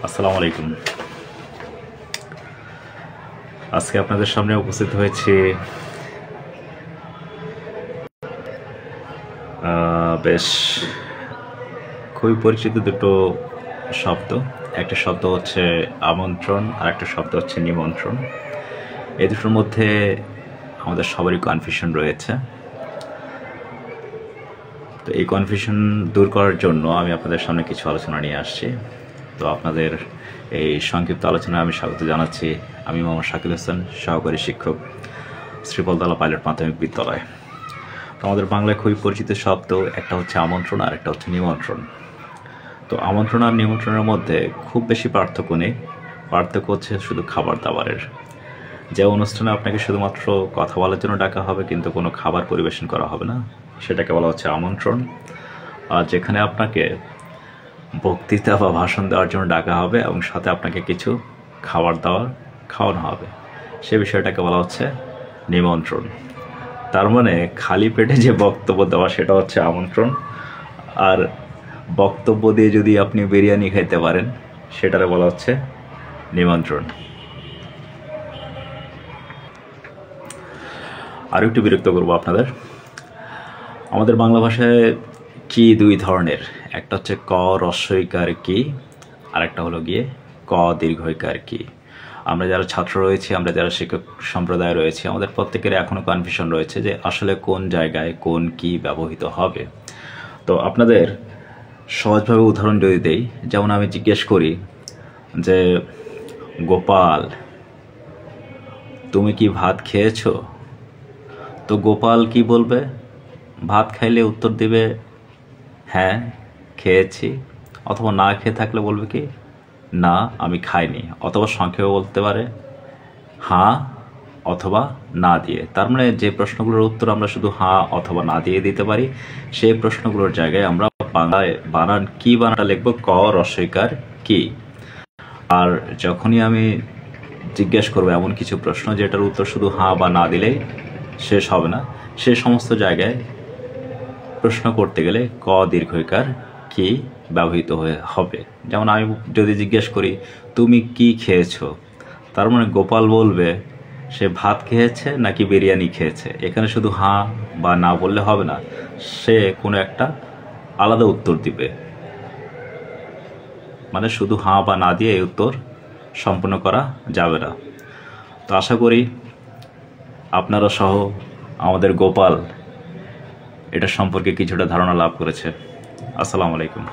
আসসালামু আলাইকুম। আজকে আপনাদের সামনে উপস্থিত হয়েছি বেশ খুবই পরিচিত দুটো শব্দ। একটা শব্দ হচ্ছে আমন্ত্রণ আর একটা শব্দ হচ্ছে নিমন্ত্রণ। এই দুটোর মধ্যে আমাদের সবারই কনফিউশন রয়েছে। তো এই কনফিউশন দূর করার জন্য আমি আপনাদের সামনে কিছু আলোচনা নিয়ে আসছি। তো আপনাদের এই সংক্ষিপ্ত আলোচনায় আমি স্বাগত জানাচ্ছি। আমি মোহাম্মদ শাকিল হোসেন, সহকারী শিক্ষক, শ্রীপলতলা পাইলট প্রাথমিক বিদ্যালয়। তো আমাদের বাংলায় খুবই পরিচিত শব্দ একটা হচ্ছে আমন্ত্রণ আর একটা হচ্ছে নিমন্ত্রণ। তো আমন্ত্রণ আর নিমন্ত্রণের মধ্যে খুব বেশি পার্থক্য নেই। পার্থক্য হচ্ছে শুধু খাবার দাবারের। যে অনুষ্ঠানে আপনাকে শুধুমাত্র কথা বলার জন্য ডাকা হবে কিন্তু কোনো খাবার পরিবেশন করা হবে না, সেটাকে বলা হচ্ছে আমন্ত্রণ। আর যেখানে আপনাকে বক্তৃতা বা ভাষণ দেওয়ার জন্য ডাকা হবে এবং সাথে আপনাকে কিছু খাবার দাবার খাওয়ানো হবে, সে বিষয়টাকে বলা হচ্ছে নিমন্ত্রণ। তার মানে খালি পেটে যে বক্তব্য দেওয়া সেটা হচ্ছে আমন্ত্রণ, আর বক্তব্য দিয়ে যদি আপনি বিরিয়ানি খাইতে পারেন সেটারে বলা হচ্ছে নিমন্ত্রণ। আরও একটু বিরক্ত করবো আপনাদের। আমাদের বাংলা ভাষায় কি দুই ধরনের, একটা হচ্ছে ক রস্বইকার কি, আর একটা হলো গিয়ে ক দীর্ঘইকার কি। আমরা যারা ছাত্র রয়েছি, আমরা যারা শিক্ষক সম্প্রদায় রয়েছি, আমাদের প্রত্যেকের এখনও কনফিউশন রয়েছে যে আসলে কোন জায়গায় কোন কি ব্যবহৃত হবে। তো আপনাদের সহজভাবে উদাহরণ যদি দেই, যেমন আমি জিজ্ঞেস করি যে গোপাল তুমি কি ভাত খেয়েছো, তো গোপাল কি বলবে? ভাত খাইলে উত্তর দিবে হ্যাঁ খেয়েছি, অথবা না খেয়ে থাকলে বলবে কি না আমি খাইনি, অথবা সংক্ষেপে বলতে পারে হ্যাঁ অথবা না দিয়ে। তার মানে যে প্রশ্নগুলোর উত্তর আমরা শুধু হ্যাঁ অথবা না দিয়ে দিতে পারি, সেই প্রশ্নগুলোর জায়গায় আমরা বাংলায় বানান কি বানানটা লিখবো ক রস্বইকার কি। আর যখনই আমি জিজ্ঞেস করবো এমন কিছু প্রশ্ন যেটার উত্তর শুধু হ্যাঁ বা না দিলেই শেষ হবে না, সে সমস্ত জায়গায় প্রশ্ন করতে গেলে ক দীর্ঘইকার কি ব্যবহৃত হবে। যেমন আমি যদি জিজ্ঞেস করি তুমি কি খেয়েছো, তার মানে গোপাল বলবে সে ভাত খেয়েছে নাকি বিরিয়ানি খেয়েছে। এখানে শুধু হ্যাঁ বা না বললে হবে না, সে কোনো একটা আলাদা উত্তর দিবে। মানে শুধু হ্যাঁ বা না দিয়ে এই উত্তর সম্পূর্ণ করা যাবে না। তো আশা করি আপনারা সহ আমাদের গোপাল এটা সম্পর্কে কিছুটা ধারণা লাভ করেছে। আসসালামু আলাইকুম।